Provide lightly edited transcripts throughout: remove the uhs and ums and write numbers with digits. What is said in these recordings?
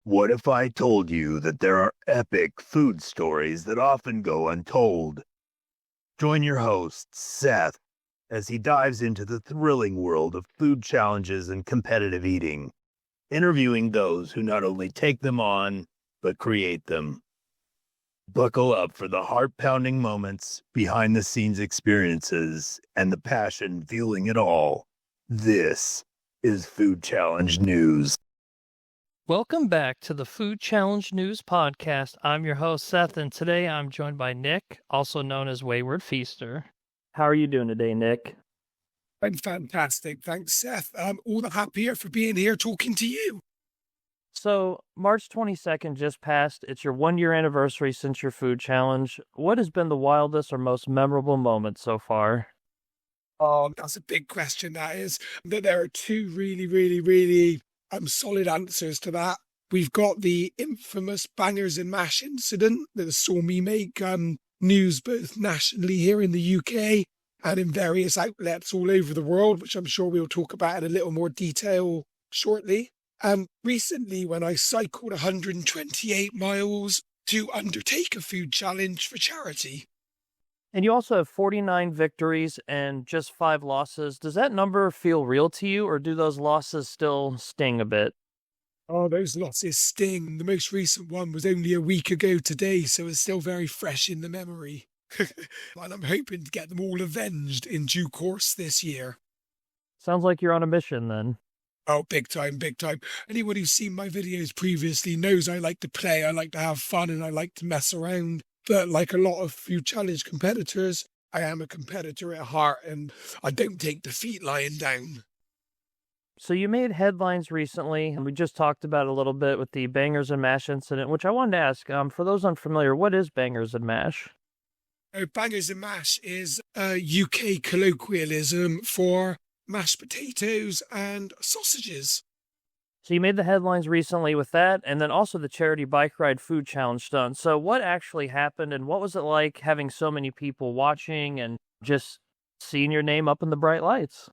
What if I told you that there are epic food stories that often go untold? Join your host, Seth, as he dives into the thrilling world of food challenges and competitive eating, interviewing those who not only take them on, but create them. Buckle up for the heart-pounding moments, behind-the-scenes experiences, and the passion fueling it all. This is Food Challenge News. Welcome back to the Food Challenge News Podcast. I'm your host, Seth, and today I'm joined by Nick, also known as Wayward Feaster. How are you doing today, Nick? I'm fantastic. Thanks, Seth. I'm all the happier for being here talking to you. So, March 22nd just passed. It's your 1-year anniversary since your food challenge. What has been the wildest or most memorable moment so far? Oh, that's a big question, that is. There are two really solid answers to that. We've got the infamous bangers and mash incident that saw me make news both nationally here in the UK and in various outlets all over the world, which I'm sure we'll talk about in a little more detail shortly. Recently, when I cycled 128 miles to undertake a food challenge for charity. And you also have 49 victories and just 5 losses. Does that number feel real to you, or do those losses still sting a bit? Oh, those losses sting. The most recent one was only a week ago today, so it's still very fresh in the memory. And I'm hoping to get them all avenged in due course this year. Sounds like you're on a mission then. Oh, big time, big time. Anyone who's seen my videos previously knows I like to play, I like to have fun, and I like to mess around. But like a lot of food challenge competitors, I am a competitor at heart, and I don't take defeat lying down. So you made headlines recently, and we just talked about it a little bit with the bangers and mash incident, which I wanted to ask, for those unfamiliar, what is bangers and mash? Bangers and mash is a UK colloquialism for mashed potatoes and sausages. So you made the headlines recently with that, and then also the charity bike ride food challenge done. So what actually happened, and what was it like having so many people watching and just seeing your name up in the bright lights?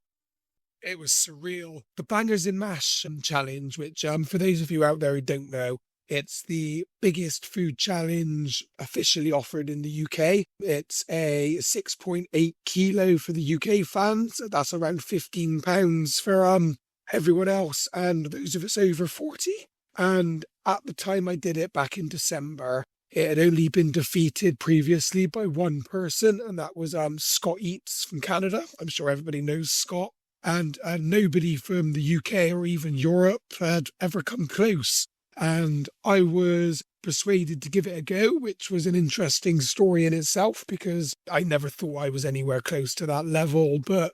It was surreal. The Bangers and Mash challenge, which for those of you out there who don't know, it's the biggest food challenge officially offered in the UK. It's a 6.8 kilo for the UK fans. That's around £15 for everyone else and those of us over 40. And at the time I did it back in December, it had only been defeated previously by one person, and that was Scott Eats from Canada. I'm sure everybody knows Scott. And nobody from the UK or even Europe had ever come close. And I was persuaded to give it a go, which was an interesting story in itself because I never thought I was anywhere close to that level. But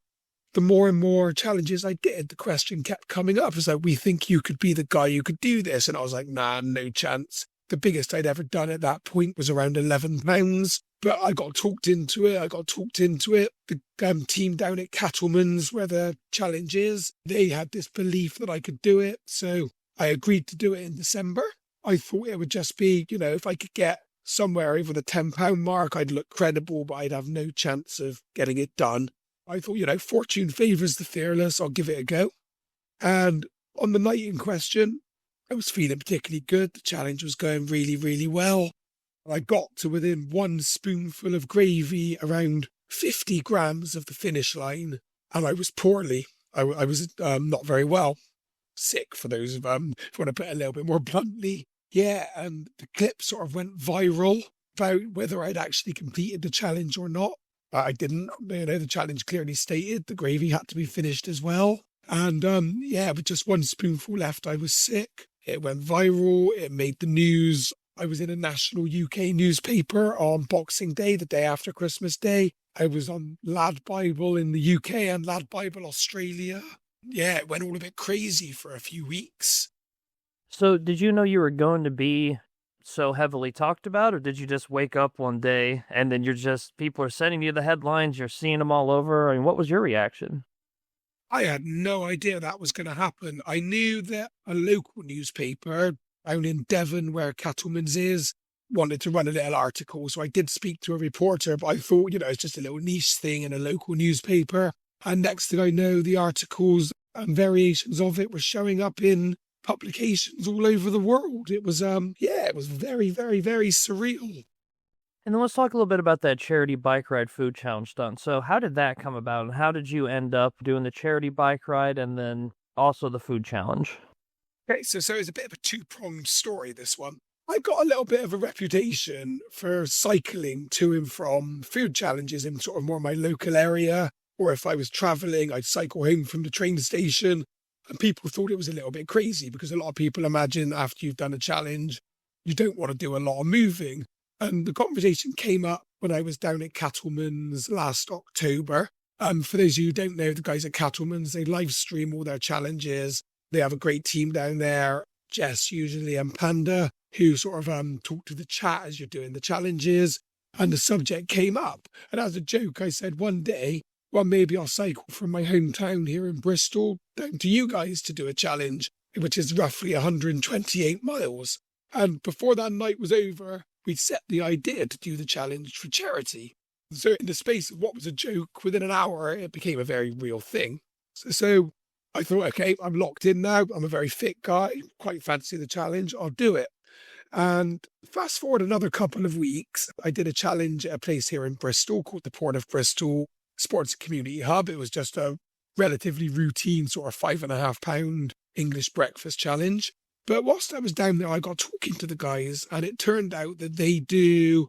the more and more challenges I did, the question kept coming up. It's like, we think you could be the guy who could do this. And I was like, nah, no chance. The biggest I'd ever done at that point was around £11. But I got talked into it. The team down at Cattlemans, where the challenge is, they had this belief that I could do it. So I agreed to do it in December. I thought it would just be, if I could get somewhere over the £10 mark, I'd look credible, but I'd have no chance of getting it done. I thought, fortune favours the fearless. I'll give it a go. And on the night in question, I was feeling particularly good. The challenge was going really well. I got to within one spoonful of gravy, around 50 grams of the finish line, and I was poorly. I was not very well. Sick, for those of if you want to put it a little bit more bluntly. Yeah, and the clip sort of went viral about whether I'd actually completed the challenge or not. I didn't. The challenge clearly stated the gravy had to be finished as well. And with just one spoonful left, I was sick. It went viral. It made the news. I was in a national UK newspaper on Boxing Day, the day after Christmas Day. I was on Lad Bible in the UK and Lad Bible Australia. Yeah, it went all a bit crazy for a few weeks. So did you know you were going to be so heavily talked about, or did you just wake up one day and then people are sending you the headlines, you're seeing them all over? I mean, what was your reaction? I had no idea that was going to happen. I knew that a local newspaper down in Devon, where Cattlemans is, wanted to run a little article. So I did speak to a reporter, but I thought, it's just a little niche thing in a local newspaper. And next thing I know, the articles and variations of it were showing up in publications all over the world. It was, it was very, very, very surreal. And then let's talk a little bit about that charity bike ride food challenge done. So how did that come about, and how did you end up doing the charity bike ride and then also the food challenge? Okay, so it's a bit of a two-pronged story, this one. I've got a little bit of a reputation for cycling to and from food challenges in sort of more my local area, or if I was traveling, I'd cycle home from the train station, and people thought it was a little bit crazy because a lot of people imagine after you've done a challenge, you don't want to do a lot of moving. And the conversation came up when I was down at Cattlemans last October. For those of you who don't know, the guys at Cattlemans, they live stream all their challenges. They have a great team down there, Jess usually and Panda, who sort of talk to the chat as you're doing the challenges. And the subject came up. And as a joke, I said one day, well, maybe I'll cycle from my hometown here in Bristol down to you guys to do a challenge, which is roughly 128 miles. And before that night was over, we set the idea to do the challenge for charity. So in the space of what was a joke, within an hour, it became a very real thing. So I thought, okay, I'm locked in now. I'm a very fit guy, quite fancy the challenge. I'll do it. And fast forward another couple of weeks, I did a challenge at a place here in Bristol called the Port of Bristol Sports and Community Hub. It was just a relatively routine sort of £5.5 English breakfast challenge. But whilst I was down there, I got talking to the guys, and it turned out that they do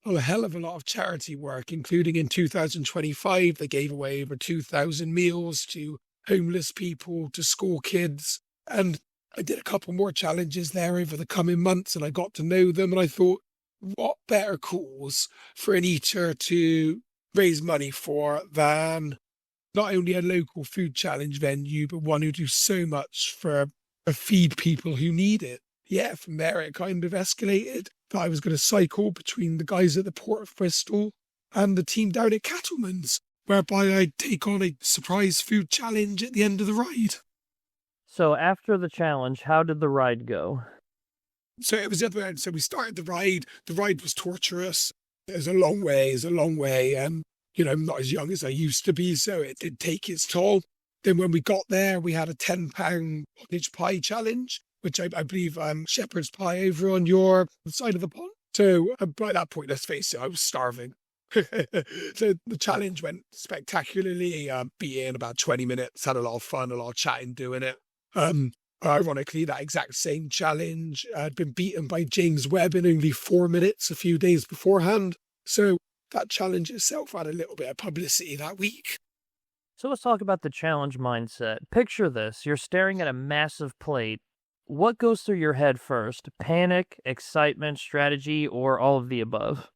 a hell of a lot of charity work, including in 2025, they gave away over 2,000 meals to homeless people, to school kids. And I did a couple more challenges there over the coming months, and I got to know them. And I thought, what better cause for an eater to raise money for than not only a local food challenge venue, but one who do so much for feed people who need it. Yeah, from there it kind of escalated that I was going to cycle between the guys at the Port of Bristol and the team down at Cattlemans, whereby I'd take on a surprise food challenge at the end of the ride. So after the challenge, how did the ride go? So it was the other end. So we started the ride. The ride was torturous. It was a long way. I'm not as young as I used to be, so it did take its toll. Then when we got there, we had a £10 pottage pie challenge, which I believe shepherd's pie over on your side of the pond. So by that point, let's face it, I was starving. So the challenge went spectacularly. Beat it in about 20 minutes, had a lot of fun, a lot of chatting doing it. Ironically, that exact same challenge had been beaten by James Webb in only 4 minutes a few days beforehand. So that challenge itself had a little bit of publicity that week. So let's talk about the challenge mindset. Picture this. You're staring at a massive plate. What goes through your head first? Panic, excitement, strategy, or all of the above?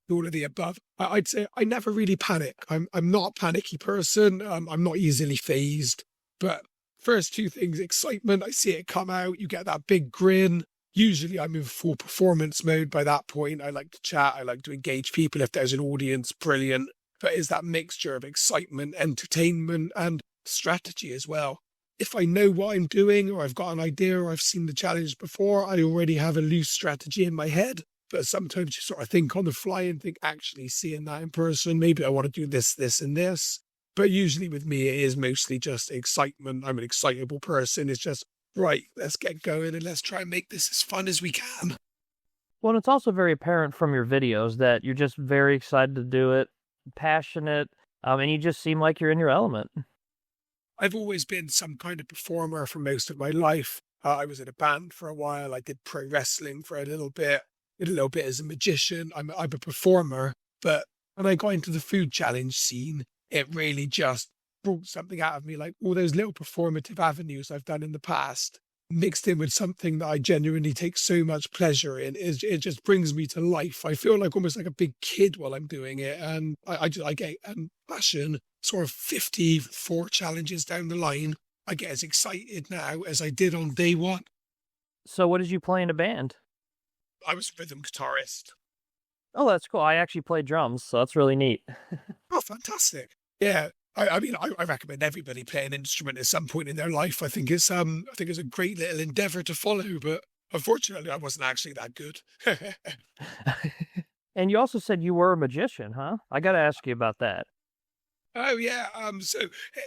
All of the above. I'd say I never really panic. I'm not a panicky person. I'm not easily fazed. But first two things, excitement. I see it come out. You get that big grin. Usually I'm in full performance mode by that point. I like to chat. I like to engage people. If there's an audience, brilliant. But it's that mixture of excitement, entertainment, and strategy as well. If I know what I'm doing, or I've got an idea, or I've seen the challenge before, I already have a loose strategy in my head. But sometimes you sort of think on the fly and think, actually seeing that in person, maybe I want to do this, this, and this. But usually with me, it is mostly just excitement. I'm an excitable person. It's just, right, let's get going and let's try and make this as fun as we can. Well, it's also very apparent from your videos that you're just very excited to do it, passionate, and you just seem like you're in your element. I've always been some kind of performer for most of my life. I was in a band for a while. I did pro wrestling for a little bit as a magician. I'm a performer, but when I got into the food challenge scene, it really just brought something out of me, like all those little performative avenues I've done in the past, mixed in with something that I genuinely take so much pleasure in. It just brings me to life. I feel like almost like a big kid while I'm doing it. And I get passion, sort of 54 challenges down the line. I get as excited now as I did on day one. So what did you play in a band? I was a rhythm guitarist. Oh, that's cool. I actually play drums, so that's really neat. Oh, fantastic. Yeah. I mean, I recommend everybody play an instrument at some point in their life. I think it's a great little endeavor to follow, but unfortunately I wasn't actually that good. And you also said you were a magician, huh? I got to ask you about that. Oh yeah.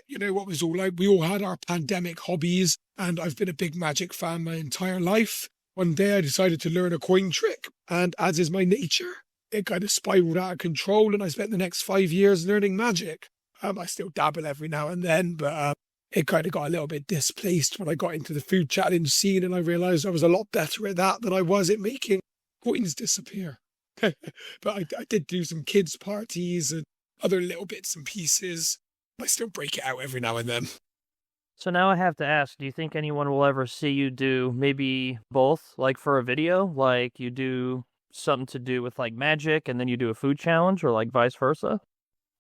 You know what was all like? We all had our pandemic hobbies, and I've been a big magic fan my entire life. One day I decided to learn a coin trick, and as is my nature, it kind of spiraled out of control, and I spent the next 5 years learning magic. I still dabble every now and then, but it kind of got a little bit displaced when I got into the food challenge scene, and I realized I was a lot better at that than I was at making coins disappear. But I did do some kids' parties and other little bits and pieces. I still break it out every now and then. So now I have to ask, do you think anyone will ever see you do maybe both, like for a video, like you do something to do with like magic and then you do a food challenge or like vice versa?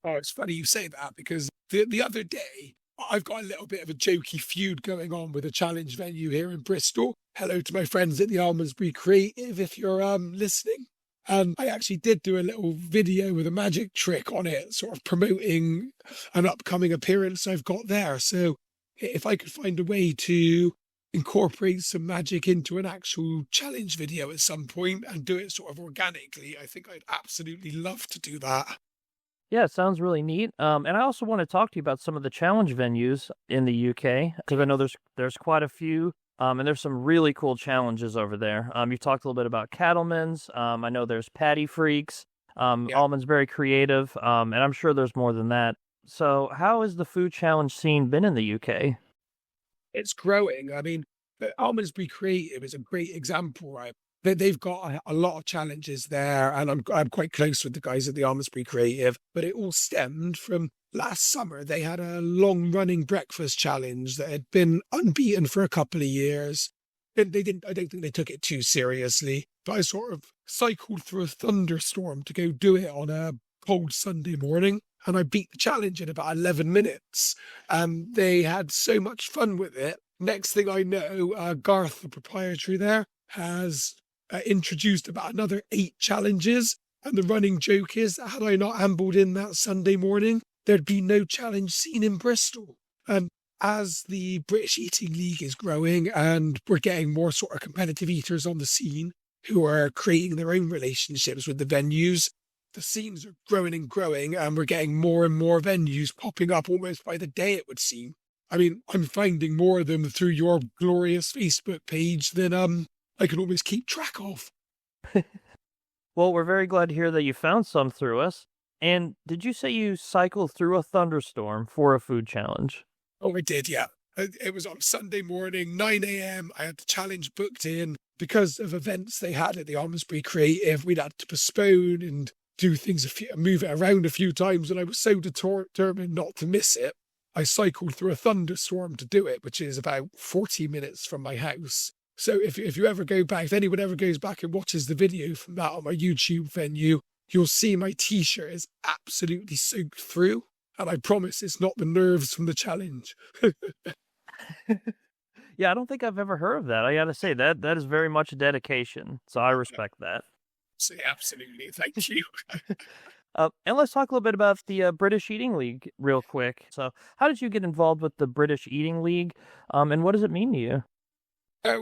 Oh, it's funny you say that because the other day I've got a little bit of a jokey feud going on with a challenge venue here in Bristol. Hello to my friends at the Almondsbury Creative if you're listening. And I actually did do a little video with a magic trick on it, sort of promoting an upcoming appearance I've got there. So if I could find a way to incorporate some magic into an actual challenge video at some point and do it sort of organically, I think I'd absolutely love to do that. Yeah, it sounds really neat. And I also want to talk to you about some of the challenge venues in the UK because I know there's quite a few. And there's some really cool challenges over there. You talked a little bit about Cattlemans. I know there's Patty Freaks. Yeah. Almond's very creative. And I'm sure there's more than that. So how has the food challenge scene been in the UK? It's growing. I mean, the Almondsbury Creative is a great example, right? They've got a lot of challenges there, and I'm quite close with the guys at the Almondsbury Creative. But it all stemmed from last summer. They had a long-running breakfast challenge that had been unbeaten for a couple of years. And they didn't. I don't think they took it too seriously. But I sort of cycled through a thunderstorm to go do it on a cold Sunday morning, and I beat the challenge in about 11 minutes. They had so much fun with it. Next thing I know, Garth, the proprietary there, has introduced about another 8 challenges. And the running joke is that had I not ambled in that Sunday morning, there'd be no challenge seen in Bristol. And as the British Eating League is growing and we're getting more sort of competitive eaters on the scene who are creating their own relationships with the venues, the scenes are growing and growing, and we're getting more and more venues popping up almost by the day, it would seem. I mean, I'm finding more of them through your glorious Facebook page than I can always keep track of. Well, we're very glad to hear that you found some through us. And did you say you cycled through a thunderstorm for a food challenge? Oh, I did, yeah. It was on Sunday morning, 9 a.m. I had the challenge booked in. Because of events they had at the Almondsbury Creative, we'd had to postpone and do things, move it around a few times, and I was so determined not to miss it. I cycled through a thunderstorm to do it, which is about 40 minutes from my house. So if you ever go back, if anyone ever goes back and watches the video from that on my YouTube venue, you'll see my t-shirt is absolutely soaked through. And I promise it's not the nerves from the challenge. Yeah, I don't think I've ever heard of that. I gotta say, that is very much a dedication. So I respect that. So absolutely, thank you. And let's talk a little bit about the British Eating League real quick. So how did you get involved with the British Eating League? And what does it mean to you? So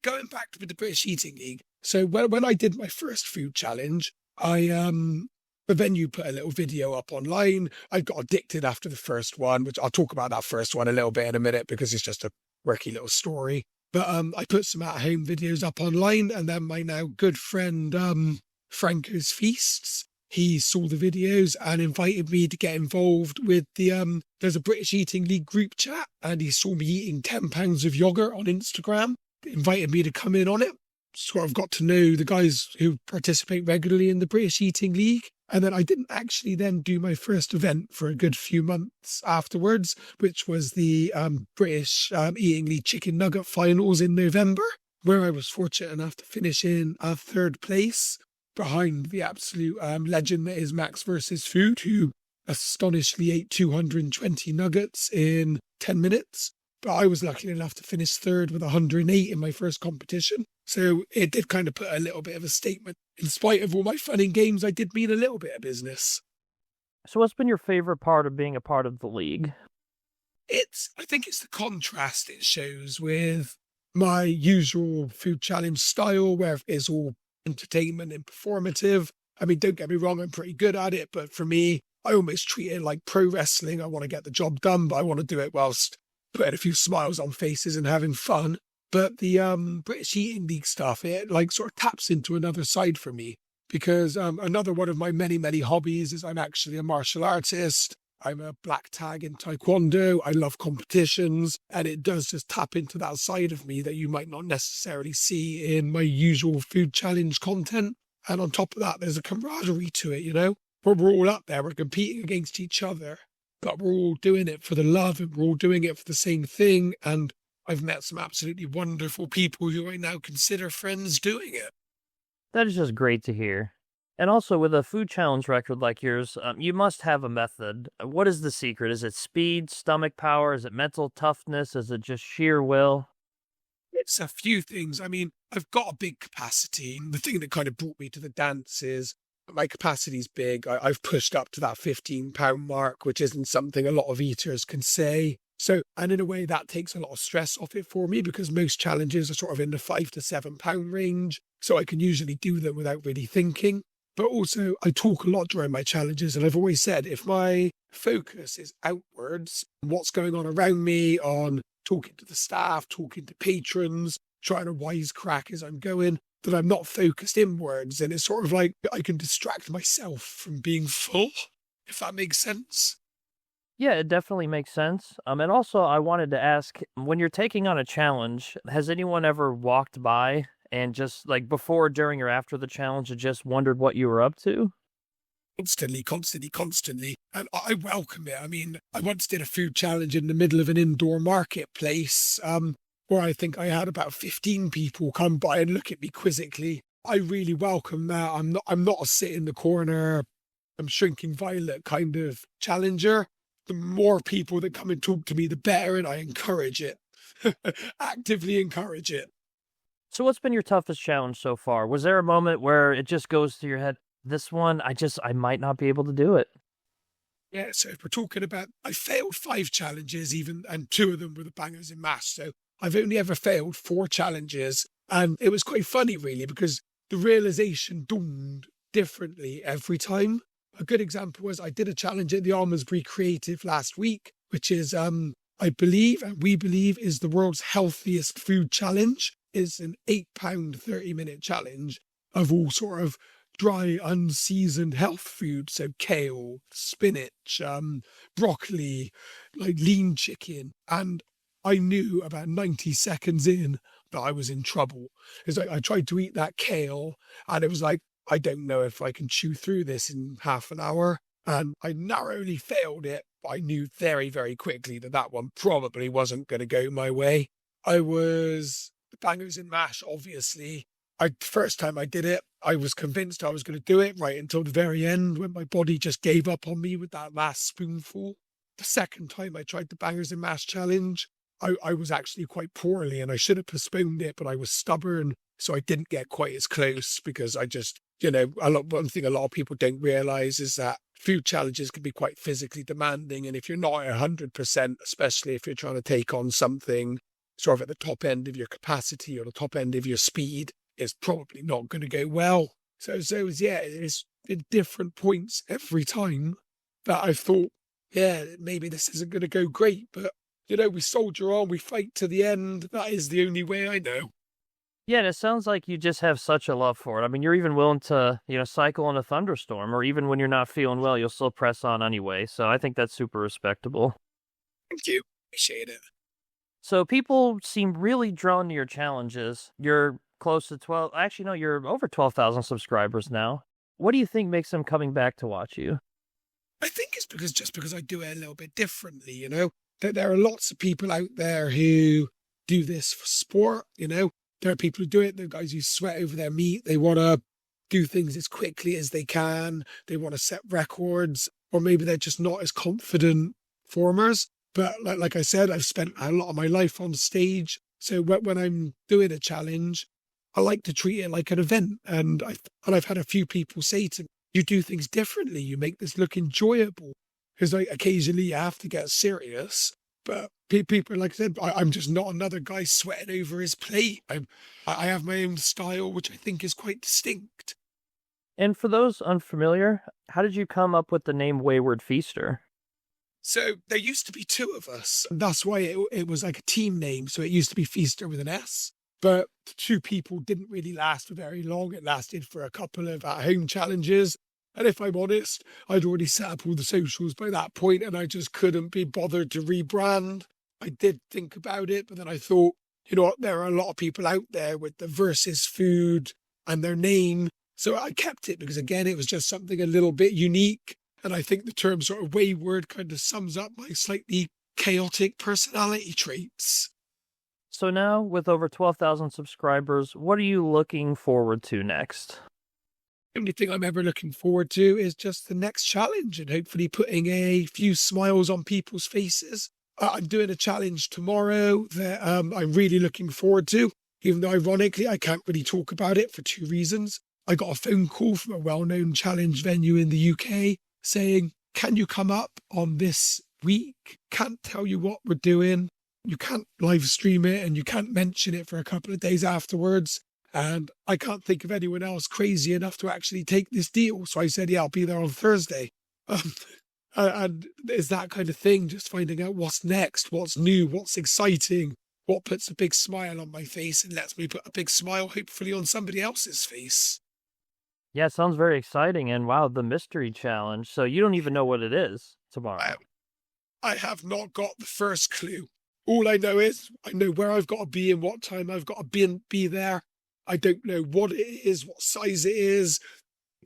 going back to the British Eating League. So when I did my first food challenge, the venue put a little video up online. I got addicted after the first one, which I'll talk about that first one a little bit in a minute because it's just a quirky little story. But I put some at-home videos up online, and then my now good friend Franco's Feasts, he saw the videos and invited me to get involved with the there's a British Eating League group chat, and he saw me eating 10 pounds of yogurt on Instagram, invited me to come in on it. Sort of got to know the guys who participate regularly in the British Eating League. And then I didn't actually then do my first event for a good few months afterwards, which was the British Eating League Chicken Nugget Finals in November, where I was fortunate enough to finish in 3rd place behind the absolute legend that is Max versus Food, who astonishingly ate 220 nuggets in 10 minutes. But I was lucky enough to finish 3rd with 108 in my first competition. So it did kind of put a little bit of a statement. In spite of all my fun and games, I did mean a little bit of business. So what's been your favorite part of being a part of the league? I think it's the contrast it shows with my usual food challenge style, where it's all entertainment and performative. I mean, don't get me wrong, I'm pretty good at it, but for me, I almost treat it like pro wrestling. I want to get the job done, but I want to do it whilst putting a few smiles on faces and having fun. But the British Eating League stuff, it like sort of taps into another side for me, because another one of my many, many hobbies is I'm actually a martial artist. I'm a black tag in Taekwondo. I love competitions, and it does just tap into that side of me that you might not necessarily see in my usual food challenge content. And on top of that, there's a camaraderie to it, where we're all up there, we're competing against each other, but we're all doing it for the love and we're all doing it for the same thing. And I've met some absolutely wonderful people who I now consider friends doing it. That is just great to hear. And also, with a food challenge record like yours, you must have a method. What is the secret? Is it speed, stomach power? Is it mental toughness? Is it just sheer will? It's a few things. I mean, I've got a big capacity. The thing that kind of brought me to the dance is my capacity's big. I've pushed up to that 15-pound mark, which isn't something a lot of eaters can say. So, and in a way that takes a lot of stress off it for me, because most challenges are sort of in the 5 to 7 pound range. So I can usually do them without really thinking. But also I talk a lot during my challenges. And I've always said, if my focus is outwards, what's going on around me, on talking to the staff, talking to patrons, trying to wisecrack as I'm going, that I'm not focused inwards. And it's sort of like I can distract myself from being full, if that makes sense. Yeah, it definitely makes sense. And also, I wanted to ask, when you're taking on a challenge, has anyone ever walked by and just like before, during, or after the challenge and just wondered what you were up to? Constantly. And I welcome it. I mean, I once did a food challenge in the middle of an indoor marketplace, where I think I had about 15 people come by and look at me quizzically. I really welcome that. I'm not a sit in the corner, I'm shrinking violet kind of challenger. The more people that come and talk to me, the better, and I encourage it. Actively encourage it. So what's been your toughest challenge so far? Was there a moment where it just goes through your head, this one, I might not be able to do it? Yeah, so if we're talking about, I failed 5 challenges and 2 of them were the bangers in mash. So I've only ever failed 4 challenges. And it was quite funny, really, because the realization dawned differently every time. A good example was I did a challenge at the Almondsbury Creative last week, which is, I believe, and we believe, is the world's healthiest food challenge. It's an 8-pound, 30-minute challenge of all sort of dry, unseasoned health food. So kale, spinach, broccoli, like lean chicken. And I knew about 90 seconds in that I was in trouble. It's like I tried to eat that kale and it was like, I don't know if I can chew through this in half an hour. And I narrowly failed it, but I knew very, very quickly that one probably wasn't going to go my way. The bangers in mash, obviously. First time I did it, I was convinced I was going to do it right until the very end when my body just gave up on me with that last spoonful. The second time I tried the bangers in mash challenge, I was actually quite poorly and I should have postponed it, but I was stubborn. So I didn't get quite as close because I just, one thing a lot of people don't realize is that food challenges can be quite physically demanding. And if you're not 100%, especially if you're trying to take on something sort of at the top end of your capacity or the top end of your speed, it's probably not going to go well. So it's in different points every time that I've thought, yeah, maybe this isn't going to go great, but we soldier on, we fight to the end. That is the only way I know. Yeah, and it sounds like you just have such a love for it. I mean, you're even willing to, cycle in a thunderstorm, or even when you're not feeling well, you'll still press on anyway. So I think that's super respectable. Thank you. Appreciate it. So people seem really drawn to your challenges. You're close to 12. Actually, no, you're over 12,000 subscribers now. What do you think makes them coming back to watch you? I think it's because I do it a little bit differently, There are lots of people out there who do this for sport, There are people who do it, the guys who sweat over their meat. They want to do things as quickly as they can. They want to set records, or maybe they're just not as confident performers. But like I said, I've spent a lot of my life on stage. So when I'm doing a challenge, I like to treat it like an event. And I've had a few people say to me, you do things differently. You make this look enjoyable. Because occasionally you have to get serious. But people, like I said, I'm just not another guy sweating over his plate. I have my own style, which I think is quite distinct. And for those unfamiliar, how did you come up with the name Wayward Feaster? So there used to be two of us. And that's why it was like a team name. So it used to be Feaster with an S. But the two people didn't really last for very long. It lasted for a couple of at-home challenges. And if I'm honest, I'd already set up all the socials by that point and I just couldn't be bothered to rebrand. I did think about it, but then I thought, you know what, there are a lot of people out there with the versus food and their name. So I kept it because, again, it was just something a little bit unique. And I think the term sort of wayward kind of sums up my slightly chaotic personality traits. So now, with over 12,000 subscribers, what are you looking forward to next? The only thing I'm ever looking forward to is just the next challenge and hopefully putting a few smiles on people's faces. I'm doing a challenge tomorrow that I'm really looking forward to, even though ironically I can't really talk about it for two reasons. I got a phone call from a well-known challenge venue in the UK saying, can you come up on this week? Can't tell you what we're doing. You can't live stream it and you can't mention it for a couple of days afterwards. And I can't think of anyone else crazy enough to actually take this deal. So I said, yeah, I'll be there on Thursday. And it's that kind of thing, just finding out what's next, what's new, what's exciting, what puts a big smile on my face and lets me put a big smile, hopefully, on somebody else's face. Yeah, it sounds very exciting. And wow, the mystery challenge. So you don't even know what it is tomorrow. I have not got the first clue. All I know is I know where I've got to be and what time I've got to be there. I don't know what it is, what size it is.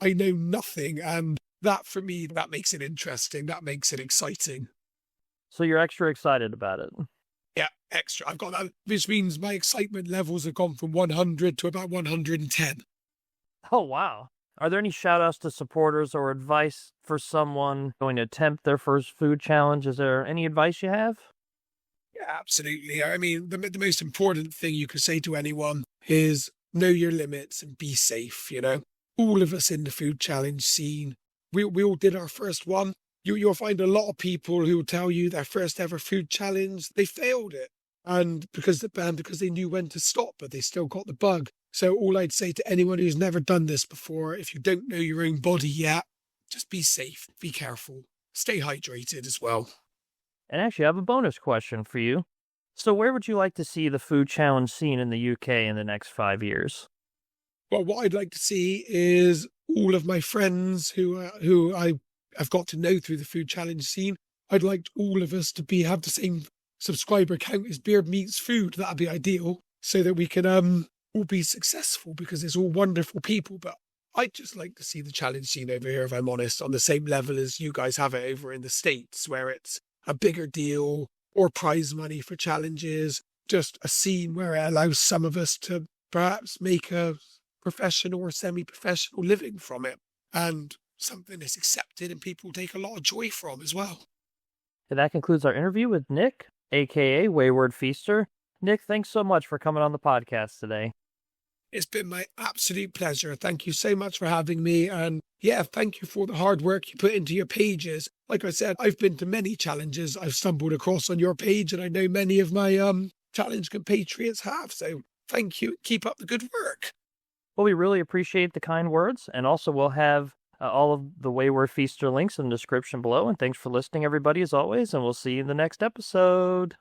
I know nothing. And that, for me, that makes it interesting. That makes it exciting. So you're extra excited about it. Yeah, extra. I've got that, which means my excitement levels have gone from 100 to about 110. Oh, wow. Are there any shout outs to supporters or advice for someone going to attempt their first food challenge? Is there any advice you have? Yeah, absolutely. I mean, the most important thing you could say to anyone is know your limits and be safe, you know? All of us in the food challenge scene, we all did our first one. You'll find a lot of people who will tell you their first ever food challenge, they failed it. And because they knew when to stop, but they still got the bug. So all I'd say to anyone who's never done this before, if you don't know your own body yet, just be safe, be careful, stay hydrated as well. And actually, I have a bonus question for you. So where would you like to see the food challenge scene in the UK in the next 5 years? Well, what I'd like to see is all of my friends who I have got to know through the food challenge scene. I'd like all of us to have the same subscriber count as Beard Meats Food. That'd be ideal, so that we can all be successful, because it's all wonderful people. But I'd just like to see the challenge scene over here, if I'm honest, on the same level as you guys have it over in the States, where it's a bigger deal, or prize money for challenges, just a scene where it allows some of us to perhaps make a professional or semi-professional living from it, and something that's accepted and people take a lot of joy from as well. And that concludes our interview with Nick, aka Wayward Feaster. Nick, thanks so much for coming on the podcast today. It's been my absolute pleasure. Thank you so much for having me. And yeah, thank you for the hard work you put into your pages. Like I said, I've been to many challenges I've stumbled across on your page, and I know many of my challenge compatriots have. So thank you. Keep up the good work. Well, we really appreciate the kind words. And also, we'll have all of the Wayward Feaster links in the description below. And thanks for listening, everybody, as always. And we'll see you in the next episode.